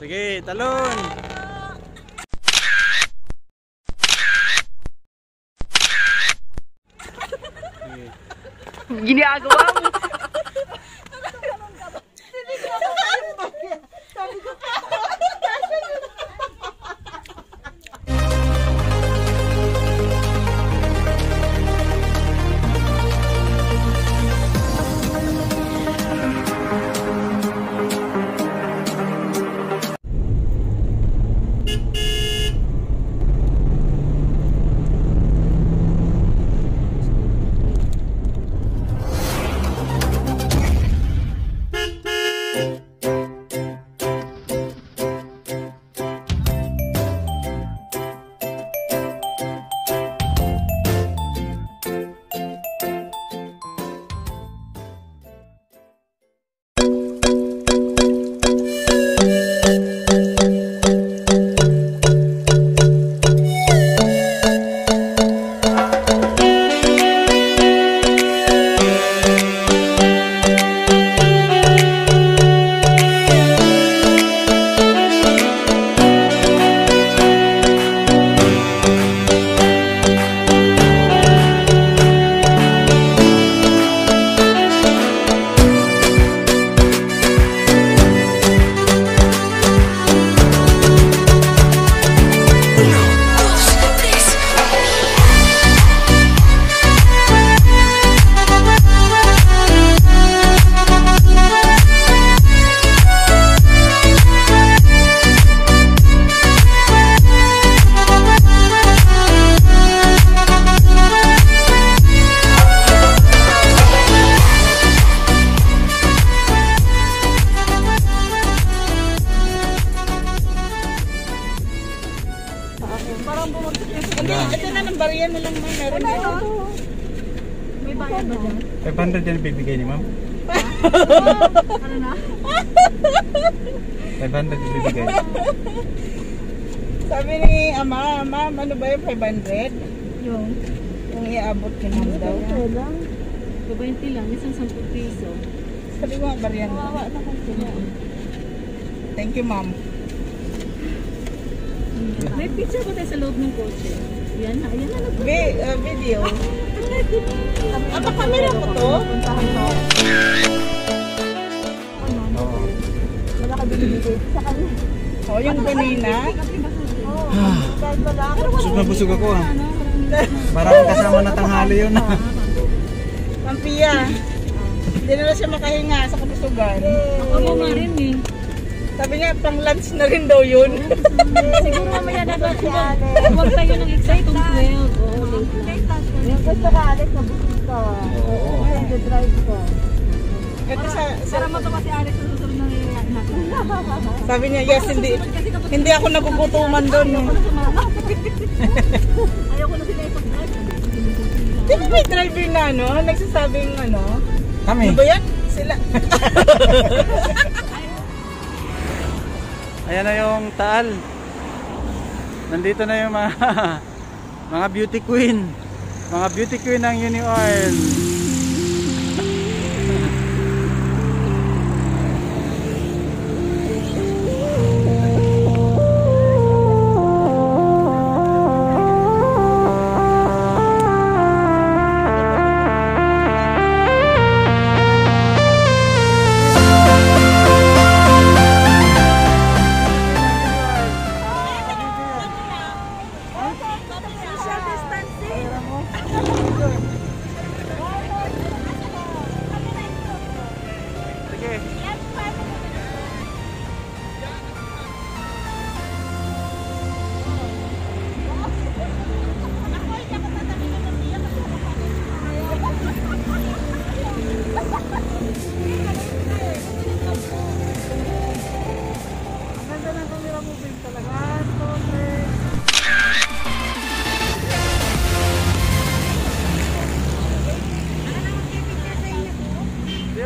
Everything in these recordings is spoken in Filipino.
Sige, talon. Ginagawa mo. Ito na ng barya na lang, ma'am. Meron na ito. May bayad ba dyan? 500 yan bibigay ni ma'am. Ano na? 500 bibigay. Sabi ni Ama, ma'am, ano ba yung 500? Yung iaabot ni ma'am daw. lang. 20 lang, isang 10 piso. Sabi ko nga, barya na. Kawawa na kasi na. Thank you, ma'am. May picture ko tayo sa loob ng kotse. Yan na, yan na. Video. Apa camera mo to? Puntahan ko. Oo. Wala ka binibigay sa kanya. Oh, yung kanina. Busog na busog ako ha. Parang kasama na tanghali yun ha. Pampia. Hindi na siya makahinga sa kapusugan. Ako mo nga rin eh. Sabi niya, pang lunch na rin daw yun. Siguro mamaya na ba siya? Huwag tayo ng exact 12. Oo, late lang. Yung gusto ka, Alex, nabusog ka. Oo. Nag-drive ko. Ito Para matuwa si Alex sa susunod na nangyayari natin. sabi niya, yes, hindi ako nagugutuman doon. Ayoko na sila ipag-drive. Di ba may driver na ano? Nagsasabing ano? Kami. Ano ba yan? Sila. Ayan na yung Taal. Nandito na yung mga beauty queen. Mga beauty queen ng Uni Oil.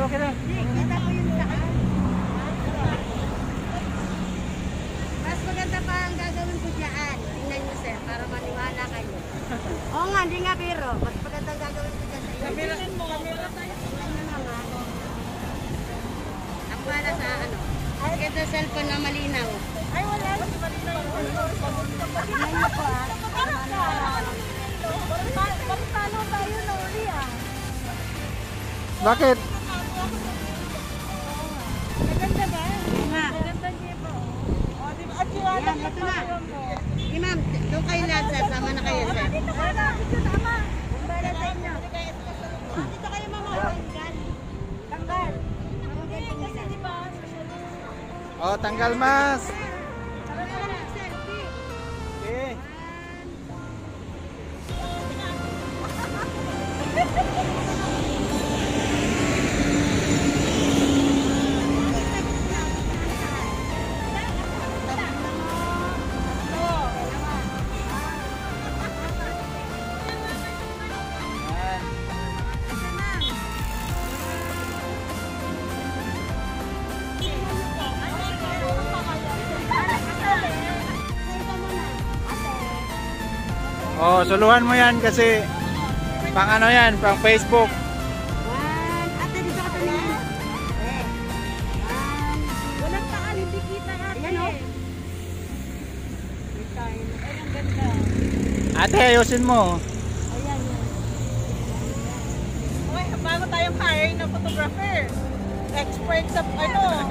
Okay lang. Kita mo yung saan. Mas maganda pa ang gagawin ko dyan. Tingnan nyo sir, para maniwala kayo. Oo nga, hindi nga biro. Mas maganda ang gagawin ko dyan sa iyo. Kamera mo. Tingnan nyo naman. Ako wala sa ano. Ay, Maganda cellphone na malinaw. Ay, wala. Malinaw yung tingnan niyo po ah. Paano tayo na uli ah? Bakit? Maganda ba? Maganda niya po. Yan, ito na. Sige ma'am, doon kayo lahat sir. Sama na kayo sir. Dito kayo na. Dito tama. Bala sa inyo. Dito kayo mama. Tanggal. Kasi di ba? Oh, tanggal mas. Okay. Oh, suluhan mo yan kasi pang ano yan, pang Facebook. Ate, dito ka tingin. Walang taan, hindi kita ate. Ayan o. Ay, ang ganda. Ate, ayusin mo. Ayan yan. Okay, bago tayong hire na photographer. Expert sa ano.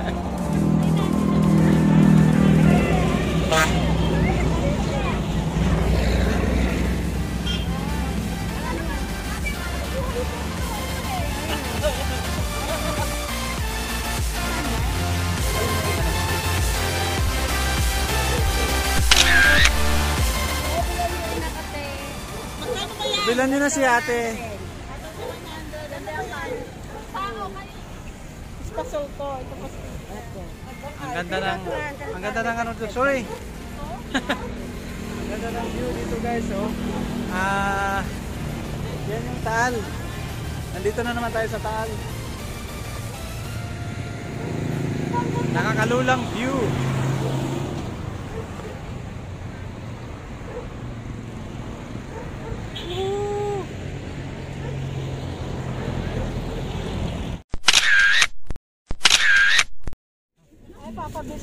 Bilan nyo na si ate. Pasol ko. Ito pa. Ang ganda ng ano to. Sorry. Ang ganda ng view dito guys, oh. Yan yung Taal. Nandito na naman tayo sa Taal. Nakakalulang view.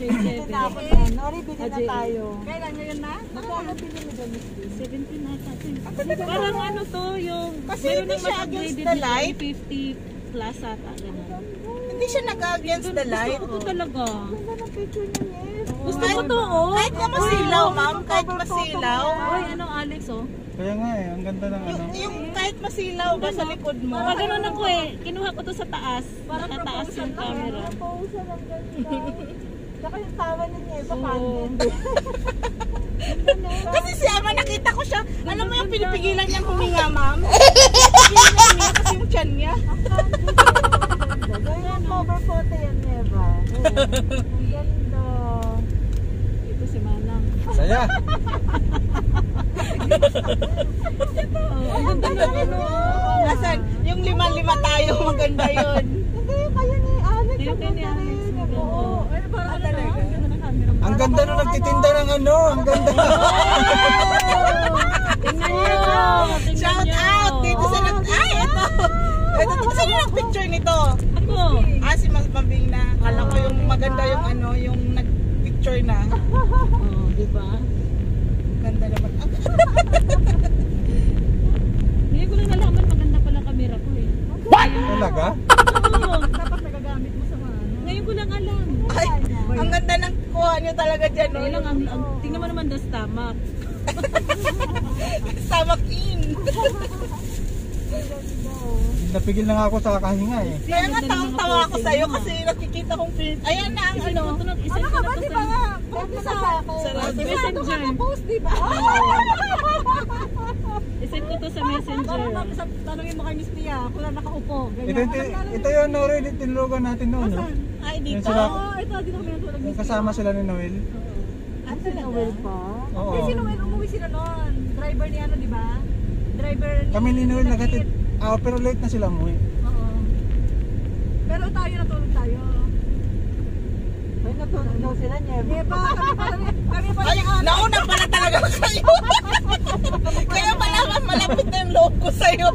Bili na ako na. Nori, bili na tayo. Kailan ngayon na? Magkano bili mo dyan, Miss B? 17 na ata. Parang ano to yung Kasi meron hindi ng siya mas against upgraded the na light. 50 plus ata. Ganun. Hindi siya nag-against the light. Gusto ko talaga. Ganda ng picture niya, Miss. Gusto ko to, oh. Kahit na masilaw, ma'am. Kahit masilaw. Oy, ano Alex, oh. Kaya nga eh, ang ganda ng ano. Yung kahit masilaw ba sa likod mo? Pag ganun ako eh, kinuha ko to sa taas. Nakataas yung camera. Proposal ang ganda. Saka yung tawa niya, iba Oo. Kasi si Ama, nakita ko siya. Alam mo yung pinipigilan niyang huminga, ma'am? Pinipigilan niya huminga kasi yung tiyan niya. Yung cover photo yan, Eva. Ang ganda. Ito si Manang. Saya. Ang ganda na ano. Nasaan? Yung 5-5 tayo, maganda yun. Hindi, kayo ni Alex. Yung kay ni Alex, maganda. Ay, parang talaga. Ang ganda nung nagtitinda ng ano. Ang ganda. Tingnan nyo. Shout out dito sa ay, ito. Ito, sino nag-picture nito? Ako. Si Mas Mabing na. Kala ko yung maganda yung ano, yung nag-picture na. Oh, di ba? Ganda naman. Hindi ko lang nalaman maganda pala camera ko eh. Talaga? Oo. Dapat nagagamit mo sa mga ano. Ngayon ko lang alam. Ay, ang ganda ng kuha nyo talaga dyan. Kaya lang, tingnan mo naman the stomach. Stomach in. Napigil na nga ako sa kakahinga eh. Kaya nga tawang-tawa ako sa'yo kasi nakikita kong film. Ayan na ang ano. Ano ka ba, di ba nga? Sarap. Messenger. Post, di ba? Isend ko to sa messenger. Tanungin mo kay Miss Pia kung na nakaupo. Ito yung Nori, tinulugan natin noon. No? Ay, Yung dito. sila, Ito, di na kaya yung kasama sila ni Noel. Ano si Noel pa? Oo. Si Noel, umuwi sila noon. Driver ni ano, di ba? Driver ni... Kami ni Noel naghatid. Pero late na sila umuwi. Oo. Pero tayo, natulog tayo. Ay, natulog daw sila, Neba. Kami pala. Ay, nauna pala talaga kayo. Kaya pala malapit na yung loob ko sa'yo.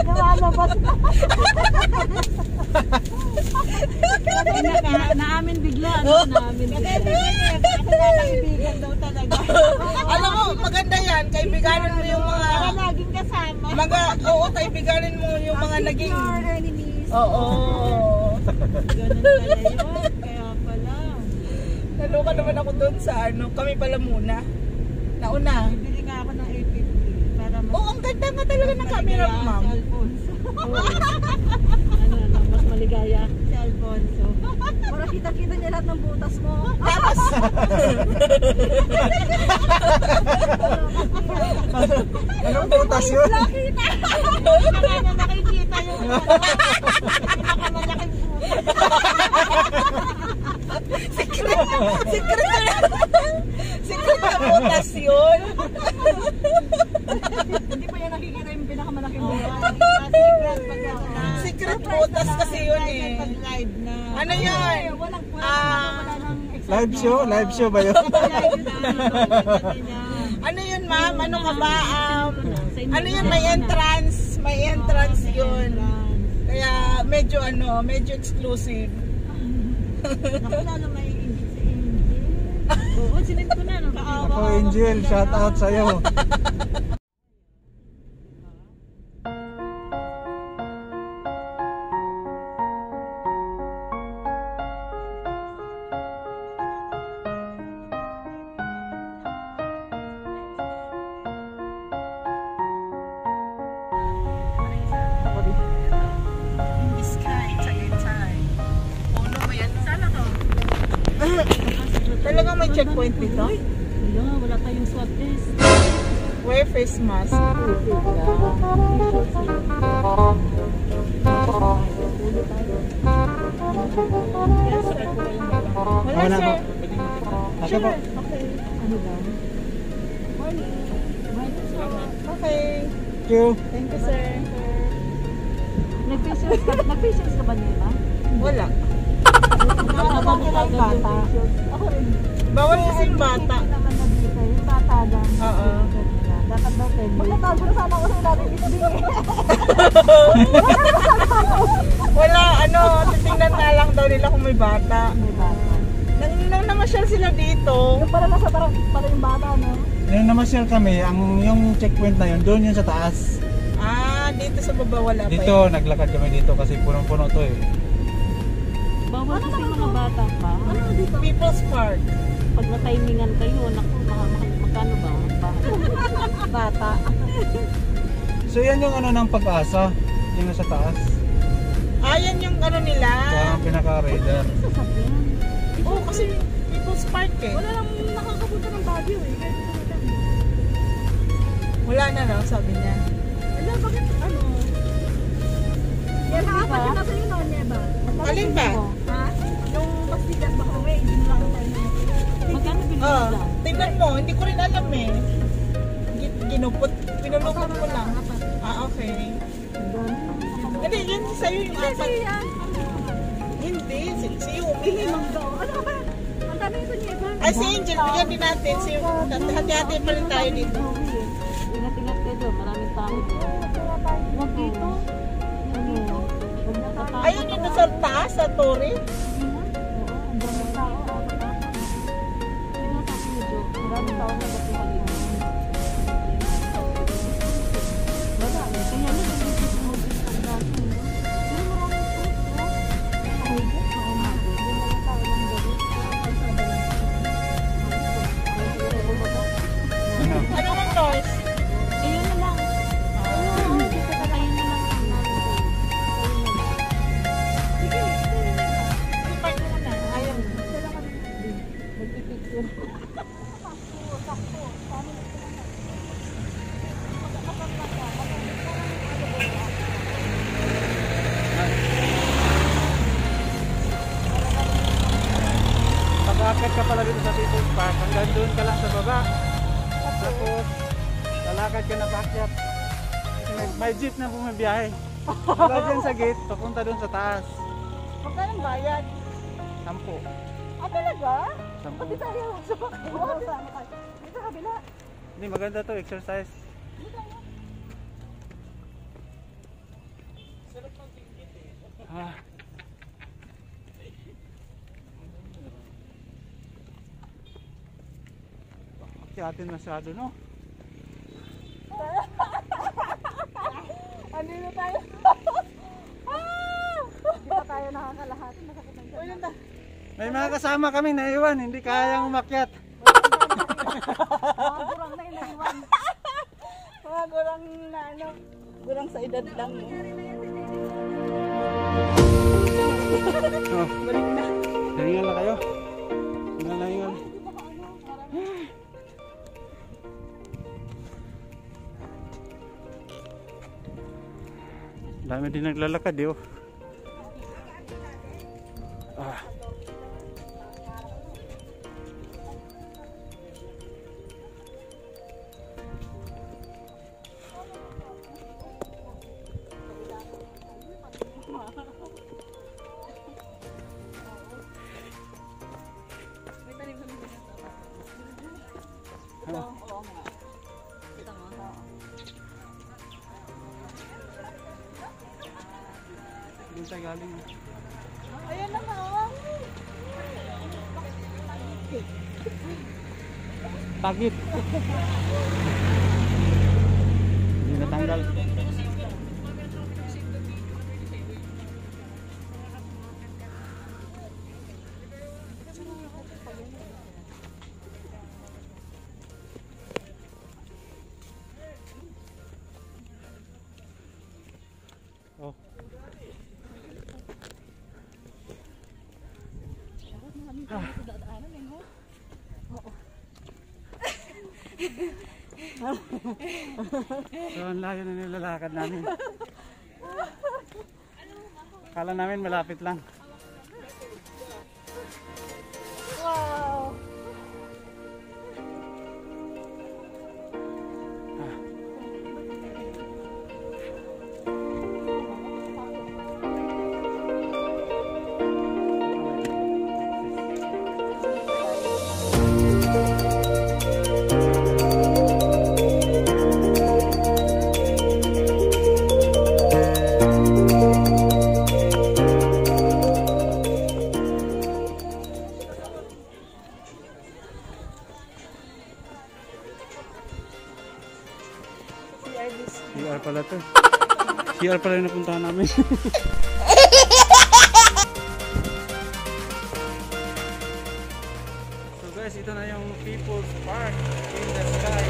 Nalalabas. Naamin bigla. Naamin bigla. Ako na kaibigan daw talaga. Alam mo, maganda yan. Kaibiganin mo yung mga... Para laging kasama. Oo, kaibiganin mo yung mga naging... enemies. Oo. Ganun pala yun. Kaya pala. Naloka naman ako doon sa ano. Kami pala muna. Nauna. Bibili nga ako ng 850. Para mas... Ang ganda nga talaga ng camera mo, ma'am. Si Alfonso. Mas maligaya. Si Alfonso. Para kita-kita niya lahat ng butas mo. Tapos... Anong butas yun? Kaya na nakikita yung pinakamalaking Secret na butas yun. Hindi pa yan nakikita yung pinakamalaking butas. Secret butas kasi yun eh. Pag-live na. Ano yun? Live show ba yun? Ano yun, ma'am? Ano ka ba? Ano yun? May entrance yun. Kaya medyo exclusive. Naku, lalo may ingit si Angel. Oo, sinend ko na. Kaawa. Ako, Angel, shout out sa'yo. In the sky, Tagaytay. Puno mo yan. Sana to? Talagang may checkpoint dito? Wala, wala tayong swab test. Wear face mask. Wala, Wala sir. po. Ako po. Okay. Ano daw? Morning. Okay. Thank you. Thank you, sir. Nag-facials ka ba nila? Wala. Nakakabang kita yung bata. Ako rin. Bawal kasi yung bata. naman na dito, yung bata lang. Oo. Dapat daw 10 days. Magtatago na sana ako sa ilalim dito din eh. Wala, titingnan nga lang daw nila kung may bata. May bata. Nang namasyal sila dito, Yung pala nasa parang pala yung bata, no? Nung namasyal kami, yung checkpoint na yun, doon yun sa taas. dito sa baba wala pa Dito, naglakad kami dito kasi punong-puno to eh. Bawal kasi yung mga bata pa. Ano dito? People's Park. Pag na-timingan kayo, naku, magkano ba? Bata. So yan yung ano ng Pag-asa, yung nasa taas. Yan yung ano nila. Yung pinaka-radar. Sasakyan. Oo, kasi People's Park eh. Wala nang nakakapunta ng Baguio eh. Kaya dito na kami. Wala na raw, sabi niya. Wala, bakit ano? Neba, apat yung nasa yun, no? Neba. Alin ba? Ha? Yung pastillas baka may, hindi mo lang tayo na. Magkano bilhin mo lang? Tingnan mo, hindi ko rin alam eh. Ginupot, pinulupot ko lang. Okay. Hindi, yan sa'yo yung apat. Hindi, si Yumi. Ano ka ba? Ang dami ito niya ba? Ay, si Angel, bigyan din natin. Hati-hati pa rin tayo dito. Ingat-ingat kayo doon, maraming tao doon. Huwag dito. Ayun yung sa taas, sa Torre. Oo, ang daming tao. Tingnan sa video, maraming tao na batuhan dito. Wala, kaya na nandito sa mobil ang dami. Pero maraming fruit, no? Ay, oo nga. Hindi na lang tao ng gabi. Ay, sa balang. Ano? Ano ang noise? Ayun na lang. Ayun, dito na tayo na lang. Sige, Park mo na. Ayaw. dala ka din. Magpipicture. Pag-akit ka pala dito sa People's Park, hanggang doon ka lang sa baba. Tapos, lalakad ka na backyard. May jeep na bumibiyahe. Wala dyan sa gate, papunta doon sa taas. Magkano ang bayad? 10. Talaga? 10. Pati tayo sa bakit. Dito kabila. Hindi, maganda to, exercise. Ah. akyatin masyado, no? Andito tayo. Hindi pa tayo nakakalahat. Masakit ang tiyan. May mga kasama kami naiwan, hindi kayang umakyat. Mga gurang na inaiwan. Mga gurang na ano. Gurang sa edad lang. Oh, Balik na. hingal na kayo. Hingal na hingal. Dami din naglalakad, eh, oh. Ah. Doon tayo galing. Ayan na nga. Pagit. Hindi natanggal. Oh. So ang layo na nilalakad namin. Akala namin malapit lang. Wow. CR pala to. CR pala yung napuntahan namin. So guys, ito na yung People's Park in the sky.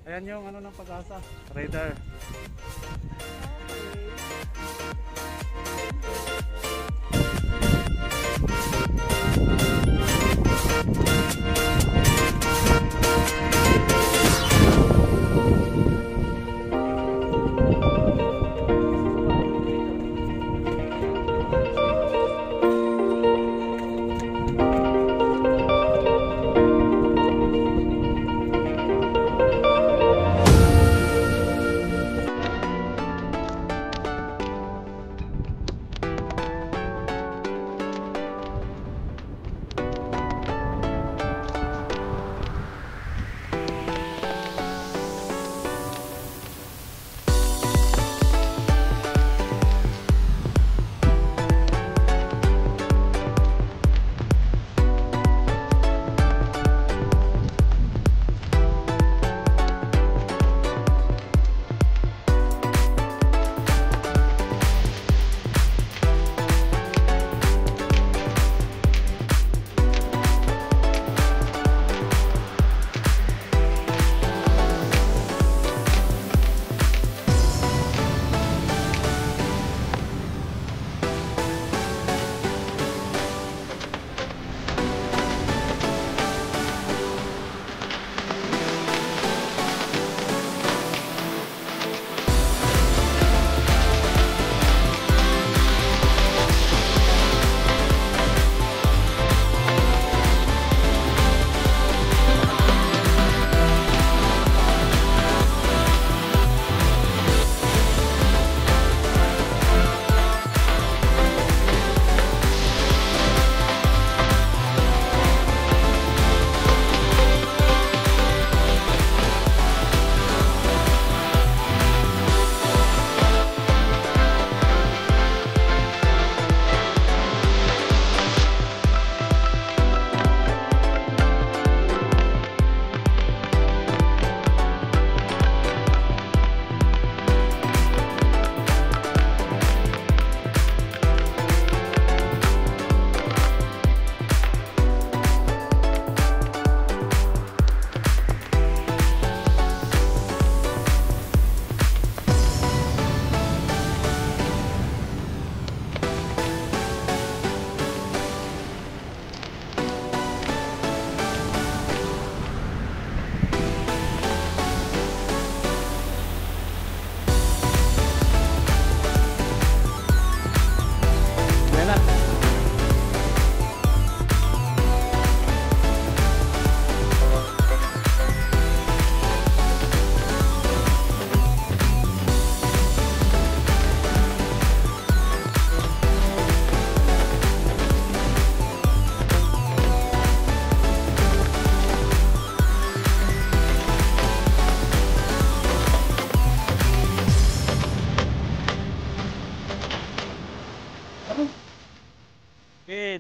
Ayan yung ano ng Pag-asa, radar.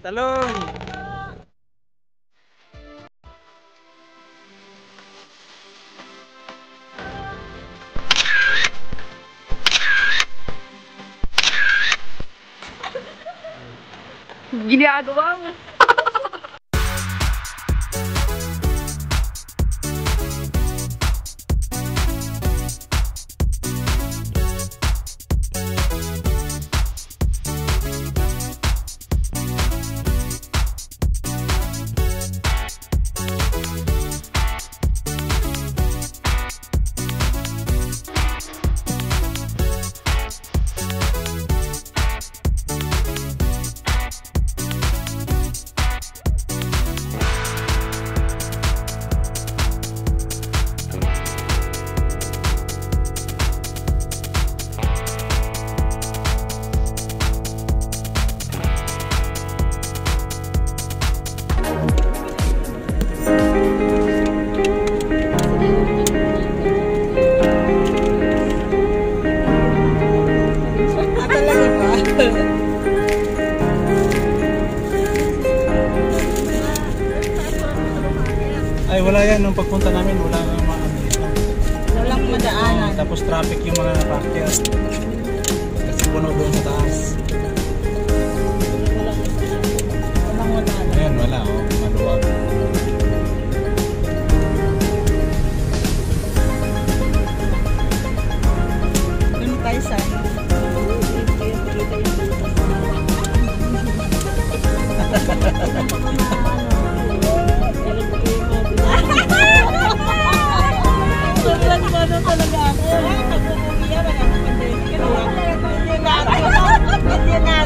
Talong! Ginagawa mo. Ay, wala yan. Nung pagpunta namin, wala nang Walang madaanan. tapos traffic yung mga napakyat. Kasi puno doon sa taas. Walang wala. Ayan, wala oh. Maluwag. Doon tayo sa sobrang gano'n talaga ako. Nagpupumiya, wala akong pandemic. Hindi na.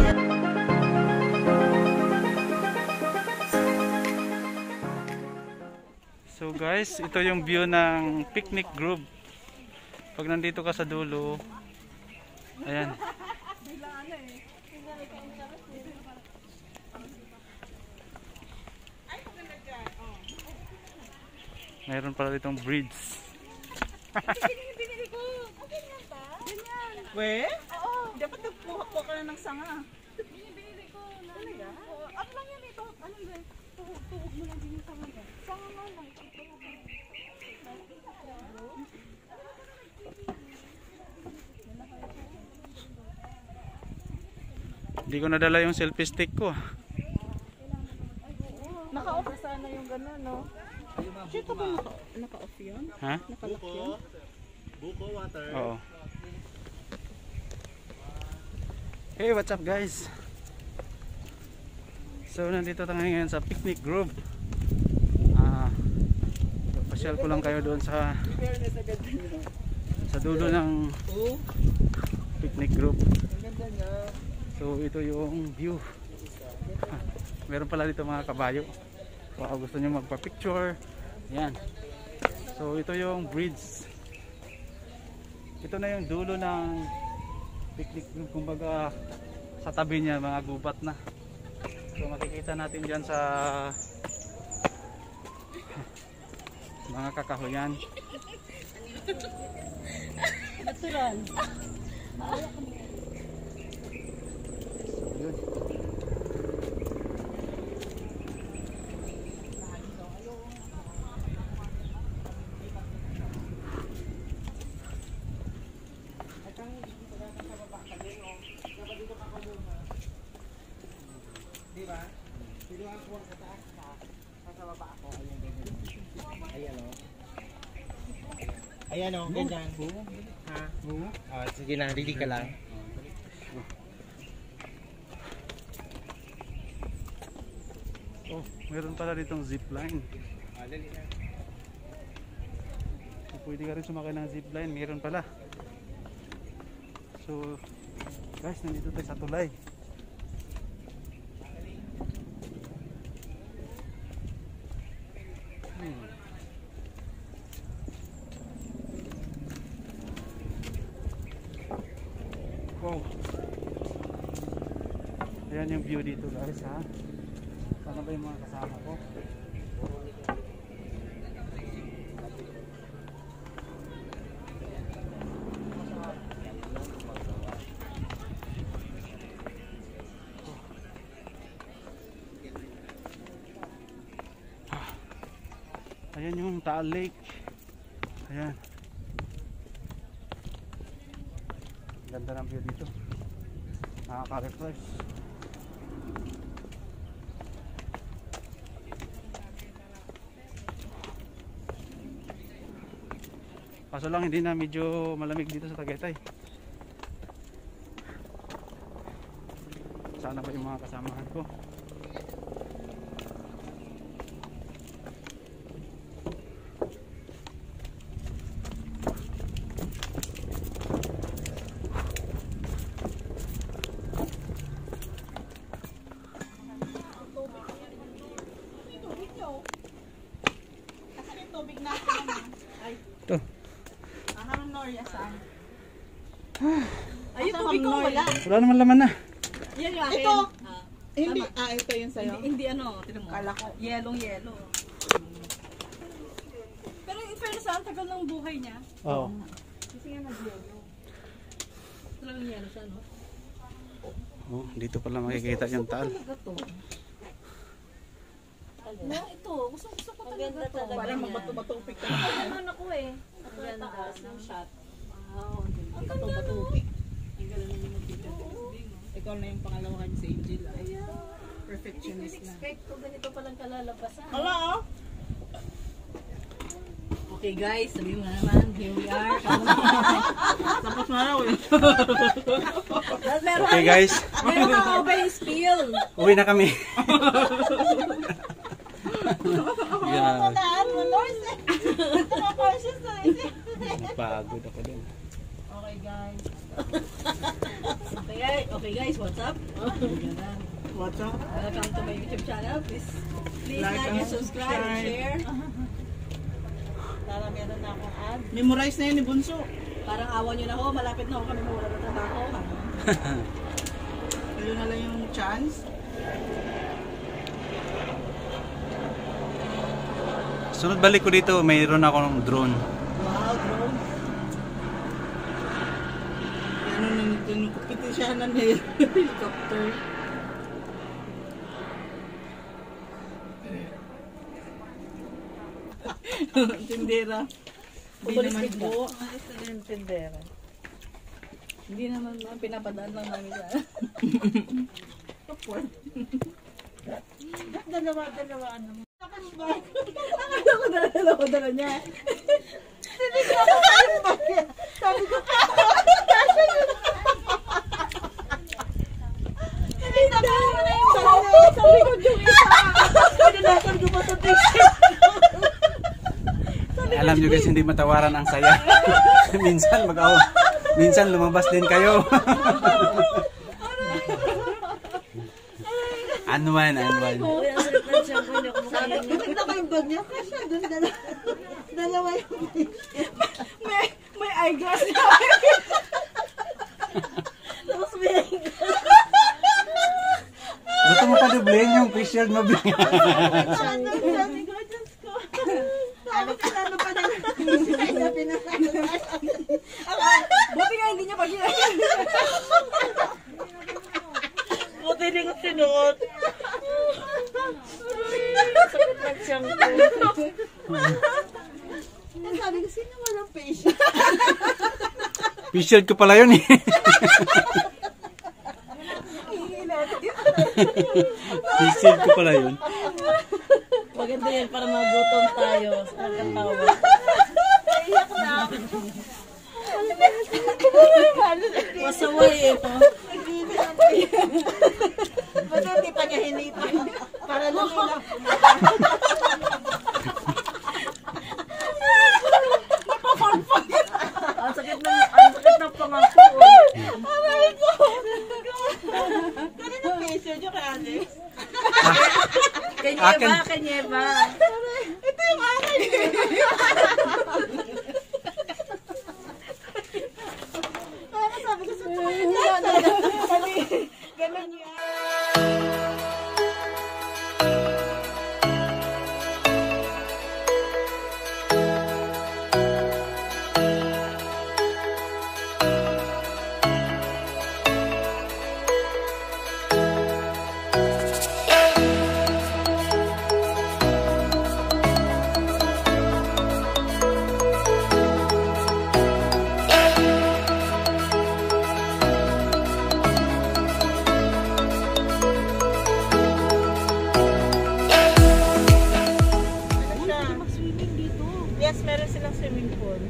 So guys, ito yung view ng picnic group. Pag nandito ka sa dulo, ayan. Mayroon pala ditong bridge. Binili ko. Okay nga ba? Ganyan. We? Oo. Dapat nagpuha ka na ng sanga. Binili ko. Talaga? Oo. Ano lang yan ito? Ano ba? Tuhog mo lang din yung sanga ba? Sanga nga lang. Hindi ko nadala yung selfie stick ko. Naka-off sana yung gano'n, no? Dito ba naka-off yun? Ha? Naka-lock yun? Buko water. Oo. Hey, what's up guys? So nandito tayo ngayon sa picnic group. Pasyal ko lang kayo doon sa dulo ng picnic group. So ito yung view. Meron pala dito mga kabayo. Kung gusto nyo magpa-picture, yan. So ito yung bridge. Ito na yung dulo ng picnic group. Kumbaga sa tabi niya mga gubat na. So makikita natin dyan sa mga kakahuyan. Natural. Yun. Ayan o, ganyan. Ha? Sige na, ready ka lang. Oh, meron pala ditong zipline. So, pwede ka rin sumakay ng zipline, meron pala. So, guys, nandito tayo sa tulay. Wow. Ayan yung view dito guys ha. Sana ba yung mga kasama ko? Ayan yung Taal Lake. Ayan. Ganda ng view dito. Nakaka-refresh. Kaso lang hindi na medyo malamig dito sa Tagaytay. Sana ba yung mga kasamahan ko? Ito. Ayun, tubig ko wala. Wala naman laman na. Yan yung akin. Ito. Hindi, ito yung sa'yo. Hindi ano, tinan mo. Kala ko. Yellow. Pero in fairness, ang tagal ng buhay niya. Oo. Kasi nga nag-yellow. Talagang yellow siya, no? Oh, dito pala makikita yung Taal. Na, ito. Gusto ko talaga to. Parang magbato-batupik ka. Ano ako eh. Ang taas ng shot. Wow. Ang ganda no? Batupik. Ang ganda naman ng picture. Ikaw na yung pangalawa kayo sa Angel. Perfectionist na. Expect ko ganito palang kalalabasan. Hala oh. Okay guys, sabihin mo na naman, here we are. Tapos na raw eh. Okay guys, Meron ka obey spill. uwi na kami. Yeah. Napagod ako din. Okay guys. Okay guys, what's up? What's up? Welcome to my YouTube channel. Please Like like and and subscribe and subscribe. share. Para meron na akong ad. Memorize na yun ni Bunso. Parang awan nyo na ako, malapit na ako kami mawala ng trabaho. Kayo na lang yung chance. Sunod balik ko dito, mayroon akong drone. Wow, drone. Ano na nito yung kapitisyanan na yun. Helicopter. Tindera. Hindi naman buo. Tindera. Hindi naman pinapadaan lang namin siya. Dalawa ano. Akala ko dala niya. Sabi ko kasi yun. Hindi na ba na yung Sabi ko yung isa. Pinanakan ko pa sa t-shirt. Alam nyo guys, hindi matawaran ang saya. Minsan lumabas din kayo. Anwan. Sabi ko, tignan ko yung bag niya. Kasi doon dalawa yung May eyeglass niya. Tapos may eyeglass. Gusto mo pa dublin yung face shield mo. sabi ko, Diyos ko. Sabi ko, ano pa na Buti nga hindi niya pa Buti hindi ko sinuot. Sakit lang siyang Sabi ko, sino walang patient? Face shield ko pala yun eh. Face shield ko pala yun. Maganda yan para magutom tayo. Nagkatawa. Iyak na. Masaway ito. Ba't hindi pa niya hinita? Para lumila. Ang sakit ng pangako. Aray ko! Ganun ang patient yung kay Alex. Kanyeba. Ito yung akin. Kaya sabi ko sa ganun yan. walang swimming pool.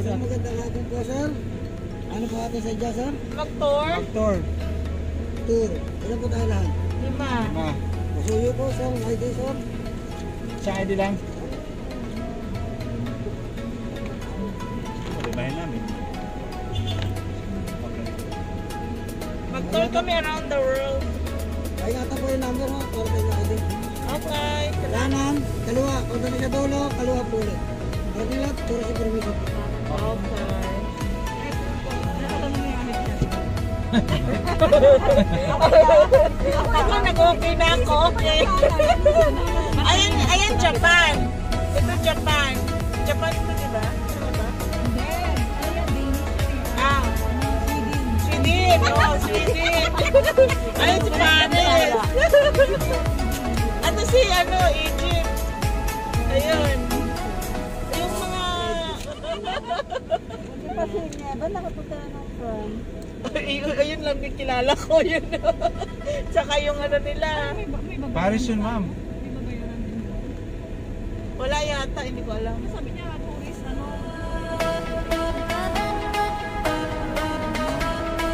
Sir, magandang hapon po, sir. Ano po atin sa dyan, sir? Mag-tour? Tour. Tour. Ilan po tayo lahat? 5. Pasuyo po, sir. ID, sir. Sa ID lang. Limahin namin. Mag-tour kami around the world. Ay, ngata po yung number, ha? Para tayo ID. Okay. Kanan, kaliwa. Kung doon sa dulo, kaliwa po ulit. Para nila, tour information. Okay. Ako nag-okay na ako. Okay. Ayan Japan. Ito Japan. Japan ito, di ba? Ano ba? Ah. Sweden. Oh, Sweden. Ayun si Paris. Ano si Egypt. Ayun. Yung mga... Kasi niya, ba nakapunta na ng France? Ayun lang din kilala ko yun. Tsaka yung ano nila. Paris yun, ma'am. Wala yata, hindi ko alam. Sabi niya, tourist, ano?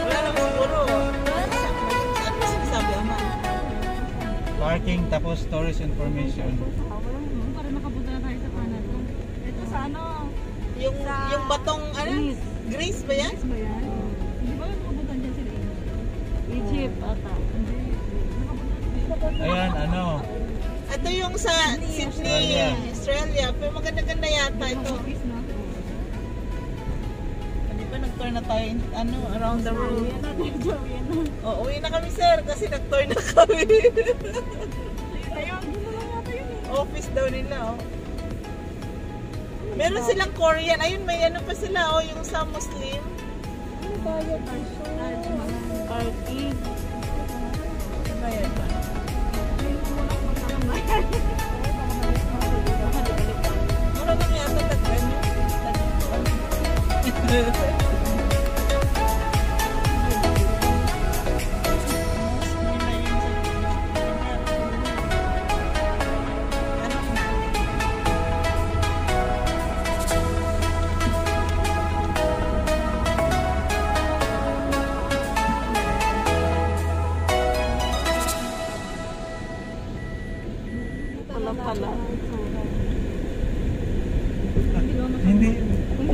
Wala lang siguro. Ano sinasabi, ama? Parking, tapos tourist information. Para makapunta na tayo sa Canada. Ito sa ano? Yung batong, ano? Greece ba yan? Ba yan? Hindi ba makapunta dyan sila? Egypt, ata. Ayan, ano. Ito yung sa Sydney, Australia. Pero maganda-ganda yata ito. Di ba nag-tour na tayo around the world? Oo, uwi na kami sir kasi nag-tour na kami. Office daw nila, oh. Meron silang Korean. Ayun, may ano pa sila, oh, yung sa Muslim. Parking. Bayad ba? Mura lang yata tagpan yun.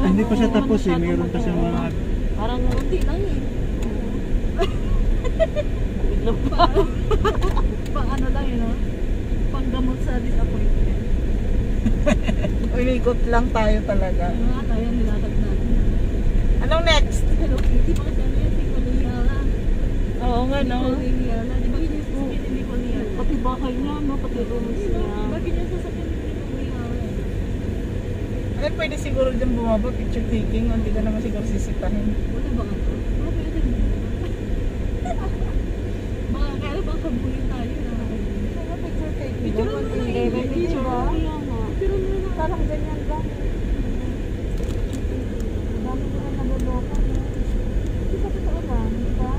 Hindi pa siya tapos eh. Mayroon pa siyang mga... Parang unti lang eh. Pang ano lang yun, no? Pang gamot sa disappointment. Umigot lang tayo talaga. Yung mga tayo nilatag natin. Anong next? Hello Kitty, bakit ano yan? Si Koliala. Oo nga, no? Koliala. Di ba yun yung sasakin ni Koliala? Pati bahay niya, no? Pati rooms niya. Bakit yung sasakin ni Koliala? Ay, pwede siguro dyan bumaba, picture taking. Hindi ka naman siguro sisitahin. Wala ba nga to? Wala ba yun? Baka kaya bang kabulin tayo na. Picture taking. Picture mo na eh. Picture mo na. Picture mo na. Parang ganyan lang. Ang dami nila naluloko. Hindi ka totoo lang, di ba?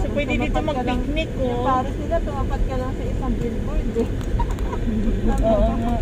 So, pwede dito mag-picnic, Yung oh. Paris nila, tumapat ka lang sa isang billboard eh. Oo nga.